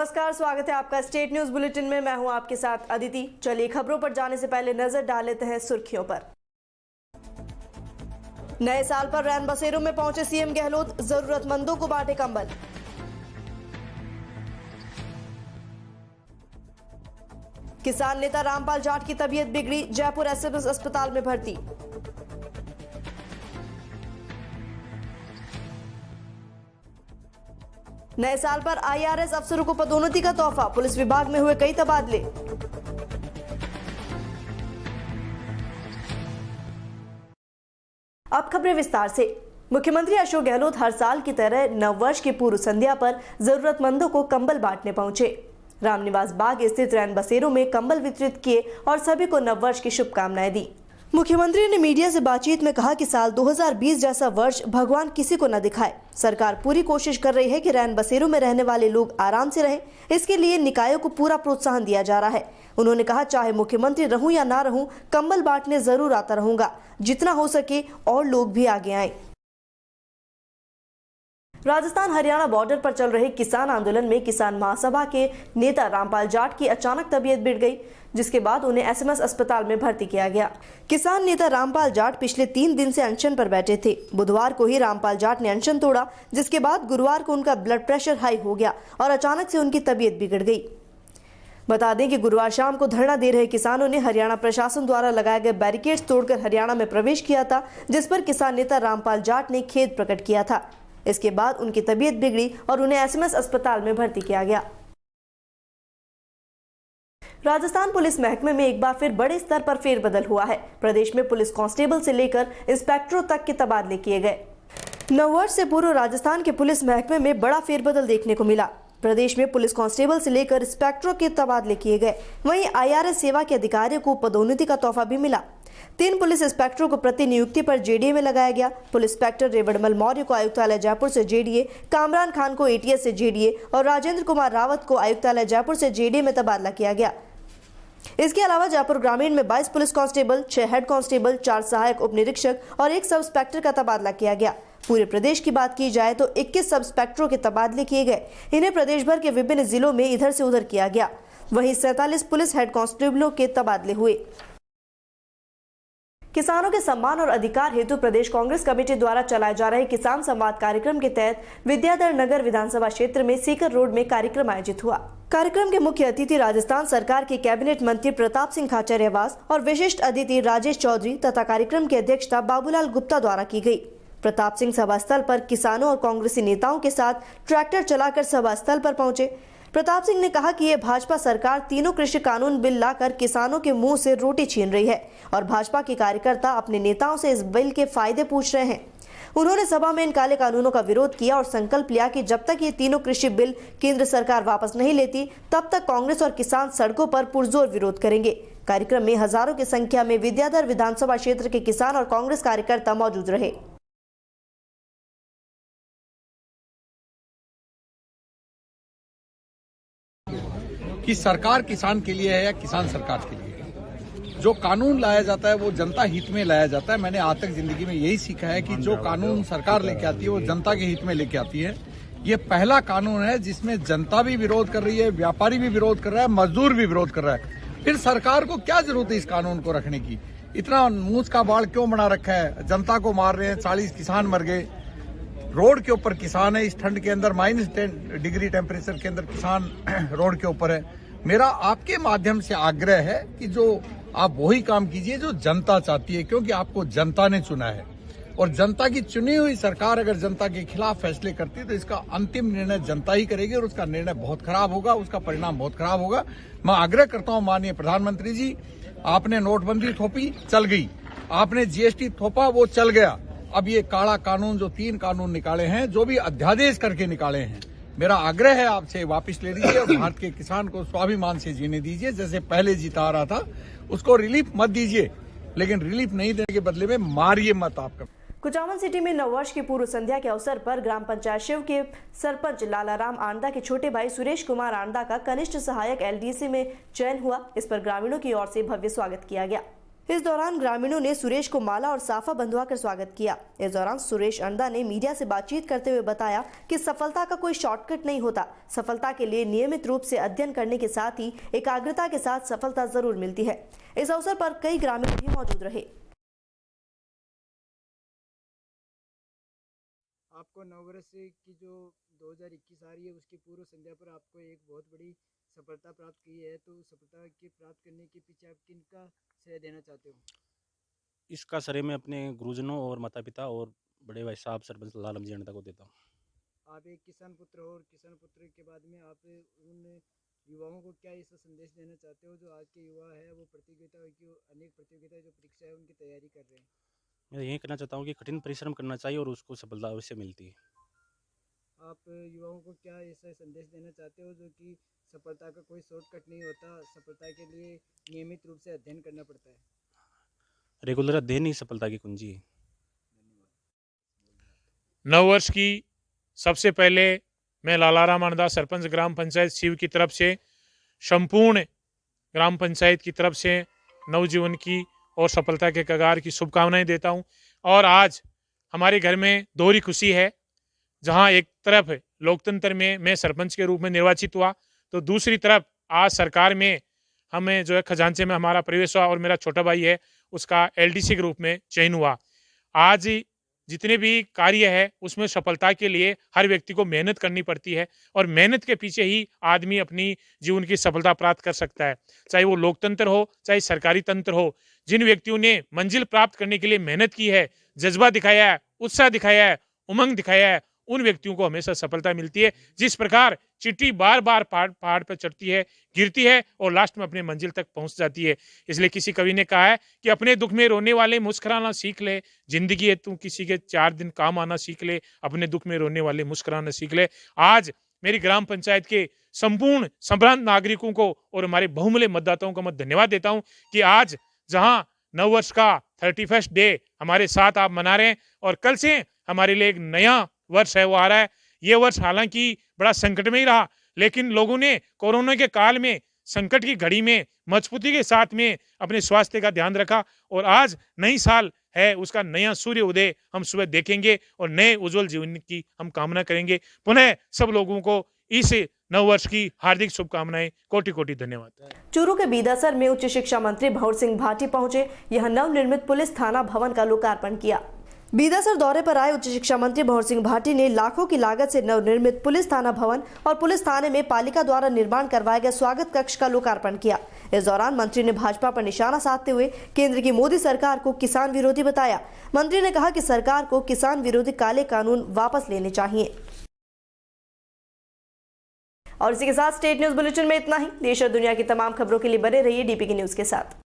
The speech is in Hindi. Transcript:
नमस्कार, स्वागत है आपका स्टेट न्यूज बुलेटिन में। मैं हूं आपके साथ अदिति। चलिए खबरों पर जाने से पहले नजर डाल लेते हैं सुर्खियों पर। नए साल पर रैन बसेरों में पहुंचे सीएम गहलोत, जरूरतमंदों को बांटे कंबल। किसान नेता रामपाल जाट की तबीयत बिगड़ी, जयपुर एसएमएस अस्पताल में भर्ती। नए साल पर आईआरएस अफसरों को पदोन्नति का तोहफा, पुलिस विभाग में हुए कई तबादले। अब खबरें विस्तार से। मुख्यमंत्री अशोक गहलोत हर साल की तरह नववर्ष की पूर्व संध्या पर जरूरतमंदों को कंबल बांटने पहुंचे। रामनिवास बाग स्थित रैन बसेरों में कंबल वितरित किए और सभी को नववर्ष की शुभकामनाएं दी। मुख्यमंत्री ने मीडिया से बातचीत में कहा कि साल 2020 जैसा वर्ष भगवान किसी को न दिखाए। सरकार पूरी कोशिश कर रही है कि रैन बसेरों में रहने वाले लोग आराम से रहें, इसके लिए निकायों को पूरा प्रोत्साहन दिया जा रहा है। उन्होंने कहा, चाहे मुख्यमंत्री रहूं या ना रहूं, कंबल बांटने जरूर आता रहूंगा। जितना हो सके और लोग भी आगे आए। राजस्थान हरियाणा बॉर्डर पर चल रहे किसान आंदोलन में किसान महासभा के नेता रामपाल जाट की अचानक तबीयत बिगड़ गई, जिसके बाद उन्हें एसएमएस अस्पताल में भर्ती किया गया। किसान नेता रामपाल जाट पिछले 3 दिन से अनशन पर बैठे थे। बुधवार को ही रामपाल जाट ने अनशन तोड़ा, जिसके बाद गुरुवार को उनका ब्लड प्रेशर हाई हो गया और अचानक से उनकी तबीयत बिगड़ गई। बता दें कि गुरुवार शाम को धरना दे रहे किसानों ने हरियाणा प्रशासन द्वारा लगाए गए बैरिकेड्स तोड़कर हरियाणा में प्रवेश किया था, जिस पर किसान नेता रामपाल जाट ने खेद प्रकट किया था। इसके बाद उनकी तबीयत बिगड़ी और उन्हें एसएमएस अस्पताल में भर्ती किया गया। राजस्थान पुलिस महकमे में एक बार फिर बड़े स्तर पर फेरबदल हुआ है। प्रदेश में पुलिस कांस्टेबल से लेकर इंस्पेक्टरों तक के तबादले किए गए। नववर्ष से पूर्व राजस्थान के पुलिस महकमे में बड़ा फेरबदल देखने को मिला। प्रदेश में पुलिस कांस्टेबल से लेकर इंस्पेक्टरों के तबादले किए गए। वहीं आईआरएस सेवा के अधिकारियों को पदोन्नति का तोहफा भी मिला। 3 पुलिस इंस्पेक्टरों को प्रतिनियुक्ति पर जेडीए में लगाया गया। पुलिस इंस्पेक्टर रेवड़मल मौर्य को आयुक्तालय जयपुर से जेडीए, कामरान खान को एटीएस से जेडीए और राजेंद्र कुमार रावत को आयुक्तालय जयपुर से जेडीए में तबादला किया गया। इसके अलावा जयपुर ग्रामीण में 22 पुलिस कांस्टेबल, 6 हेड कांस्टेबल, 4 सहायक उप निरीक्षक और 1 सब इंस्पेक्टर का तबादला किया गया। पूरे प्रदेश की बात की जाए तो 21 सब इंस्पेक्टरों के तबादले किए गए। इन्हें प्रदेश भर के विभिन्न जिलों में इधर से उधर किया गया। वहीं 47 पुलिस हेड कांस्टेबलों के तबादले हुए। किसानों के सम्मान और अधिकार हेतु प्रदेश कांग्रेस कमेटी द्वारा चलाए जा रहे किसान संवाद कार्यक्रम के तहत विद्याधर नगर विधानसभा क्षेत्र में सीकर रोड में कार्यक्रम आयोजित हुआ। कार्यक्रम के मुख्य अतिथि राजस्थान सरकार के कैबिनेट मंत्री प्रताप सिंह खाचरियावास और विशिष्ट अतिथि राजेश चौधरी तथा कार्यक्रम की अध्यक्षता बाबूलाल गुप्ता द्वारा की गई। प्रताप सिंह सभा स्थल पर किसानों और कांग्रेसी नेताओं के साथ ट्रैक्टर चलाकर सभा स्थल पर पहुंचे। प्रताप सिंह ने कहा कि ये भाजपा सरकार तीनों कृषि कानून बिल लाकर किसानों के मुंह से रोटी छीन रही है और भाजपा के कार्यकर्ता अपने नेताओं से इस बिल के फायदे पूछ रहे हैं। उन्होंने सभा में इन काले कानूनों का विरोध किया और संकल्प लिया कि जब तक ये तीनों कृषि बिल केंद्र सरकार वापस नहीं लेती, तब तक कांग्रेस और किसान सड़कों पर पुरजोर विरोध करेंगे। कार्यक्रम में हजारों की संख्या में विद्याधर विधानसभा क्षेत्र के किसान और कांग्रेस कार्यकर्ता मौजूद रहे। कि सरकार किसान के लिए है या किसान सरकार के लिए है। जो कानून लाया जाता है वो जनता हित में लाया जाता है। मैंने आज तक जिंदगी में यही सीखा है कि जो कानून सरकार लेके आती है वो जनता के हित में लेके आती है। ये पहला कानून है जिसमें जनता भी विरोध कर रही है, व्यापारी भी विरोध कर रहा है, मजदूर भी विरोध कर रहा है। फिर सरकार को क्या जरूरत है इस कानून को रखने की? इतना मूंछ का बाढ़ क्यों बना रखा है? जनता को मार रहे हैं, 40 किसान मर गए। रोड के ऊपर किसान है, इस ठंड के अंदर -10 डिग्री टेम्परेचर के अंदर किसान रोड के ऊपर है। मेरा आपके माध्यम से आग्रह है कि जो आप वही काम कीजिए जो जनता चाहती है, क्योंकि आपको जनता ने चुना है और जनता की चुनी हुई सरकार अगर जनता के खिलाफ फैसले करती है तो इसका अंतिम निर्णय जनता ही करेगी और उसका निर्णय बहुत खराब होगा, उसका परिणाम बहुत खराब होगा। मैं आग्रह करता हूं माननीय प्रधानमंत्री जी, आपने नोटबंदी थोपी, चल गई। आपने जीएसटी थोपा, वो चल गया। अब ये काला कानून जो 3 कानून निकाले हैं, जो भी अध्यादेश करके निकाले हैं, मेरा आग्रह है आपसे वापस ले लीजिए और भारत के किसान को स्वाभिमान से जीने दीजिए। जैसे पहले जीता आ रहा था, उसको रिलीफ मत दीजिए, लेकिन रिलीफ नहीं देने के बदले में मारिए मत। आपका कुचामन सिटी में नववर्ष की पूर्व संध्या के अवसर पर ग्राम पंचायत शिव के सरपंच लालाराम आंडा के छोटे भाई सुरेश कुमार आंडा का कनिष्ठ सहायक एलडीसी में चयन हुआ। इस पर ग्रामीणों की ओर से भव्य स्वागत किया गया। इस दौरान ग्रामीणों ने सुरेश को माला और साफा बंधवा कर स्वागत किया। इस दौरान सुरेश अंडा ने मीडिया से बातचीत करते हुए बताया कि सफलता का कोई शॉर्टकट नहीं होता। सफलता के लिए नियमित रूप से अध्ययन करने के साथ ही एकाग्रता के साथ सफलता जरूर मिलती है। इस अवसर पर कई ग्रामीण भी मौजूद रहे। आपको नववर्ष की जो 2021 आ रही है उसकी पूर्व संध्या पर आपको एक बहुत बड़ी सफलता प्राप्त की है, तो सफलता की प्राप्त करने के पीछे आप किनका श्रेय देना चाहते हो? इसका श्रेय मैं अपने गुरुजनों और माता पिता और बड़े भाई साहब सरपंच लालम जी अंडा को देता हूँ। आप एक किसान पुत्र हो और किसान पुत्र के बाद में आप उन युवाओं को क्या ऐसा संदेश देना चाहते हो जो आज के युवा है वो प्रतियोगिता की अनेक प्रतियोगिता जो परीक्षा है उनकी तैयारी कर रहे हैं? मैं यही कहना चाहता हूँ कि कठिन परिश्रम करना चाहिए और उसको सफलता अवश्य मिलती है। आप युवाओं को क्या ऐसा संदेश देना चाहते हो जो कि सफलता का कोई शॉर्टकट नहीं होता, सफलता के लिए नियमित रूप से अध्ययन करना पड़ता है? रेगुलर अध्ययन ही सफलता की कुंजी है। नववर्ष की सबसे पहले मैं लालाराम अंडा सरपंच ग्राम पंचायत शिव की तरफ से संपूर्ण ग्राम पंचायत की तरफ से नवजीवन की और सफलता के कगार की शुभकामनाएं देता हूं। और आज हमारे घर में दोहरी खुशी है, जहां एक तरफ लोकतंत्र में मैं सरपंच के रूप में निर्वाचित हुआ, तो दूसरी तरफ आज सरकार में हमें जो है खजांचे में हमारा प्रवेश हुआ और मेरा छोटा भाई है उसका एलडीसी के रूप में चयन हुआ। आज जितने भी कार्य है उसमें सफलता के लिए हर व्यक्ति को मेहनत करनी पड़ती है और मेहनत के पीछे ही आदमी अपनी जीवन की सफलता प्राप्त कर सकता है, चाहे वो लोकतंत्र हो चाहे सरकारी तंत्र हो। जिन व्यक्तियों ने मंजिल प्राप्त करने के लिए मेहनत की है, जज्बा दिखाया है, उत्साह दिखाया है, उमंग दिखाया है, उन व्यक्तियों को हमेशा सफलता मिलती है। जिस प्रकार चिट्ठी बार बार पहाड़ पर चढ़ती है, गिरती है और लास्ट में अपने मंजिल तक पहुंच जाती है। इसलिए किसी कवि ने कहा है कि अपने दुख में रोने वाले मुस्कुराना सीख ले, जिंदगी है तू किसी के 4 दिन काम आना सीख ले, अपने दुख में रोने वाले मुस्कुराना सीख ले। आज मेरी ग्राम पंचायत के संपूर्ण संभ्रांत नागरिकों को और हमारे बहुमूल्य मतदाताओं को मैं धन्यवाद देता हूं कि आज जहां नववर्ष का 31st डे हमारे साथ आप मना रहे हैं और कल से हमारे लिए एक नया वर्ष है वो आ रहा है। ये वर्ष हालांकि बड़ा संकट में ही रहा, लेकिन लोगों ने कोरोना के काल में संकट की घड़ी में मजबूती के साथ में अपने स्वास्थ्य का ध्यान रखा और आज नई साल है उसका नया सूर्य उदय हम सुबह देखेंगे और नए उज्जवल जीवन की हम कामना करेंगे। पुनः सब लोगों को इस नववर्ष की हार्दिक शुभकामनाएं, कोटि कोटि धन्यवाद। चूरू के बीदासर में उच्च शिक्षा मंत्री भंवर सिंह भाटी पहुंचे। यह नवनिर्मित पुलिस थाना भवन का लोकार्पण किया। बीदासर दौरे पर आए उच्च शिक्षा मंत्री भंवर सिंह भाटी ने लाखों की लागत से नवनिर्मित पुलिस थाना भवन और पुलिस थाने में पालिका द्वारा निर्माण करवाए गए स्वागत कक्ष का लोकार्पण किया। इस दौरान मंत्री ने भाजपा पर निशाना साधते हुए केंद्र की मोदी सरकार को किसान विरोधी बताया। मंत्री ने कहा कि सरकार को किसान विरोधी काले कानून वापस लेने चाहिए। और इसी के साथ स्टेट न्यूज बुलेटिन में इतना ही। देश और दुनिया की तमाम खबरों के लिए बने रहिए डीपीके न्यूज के साथ।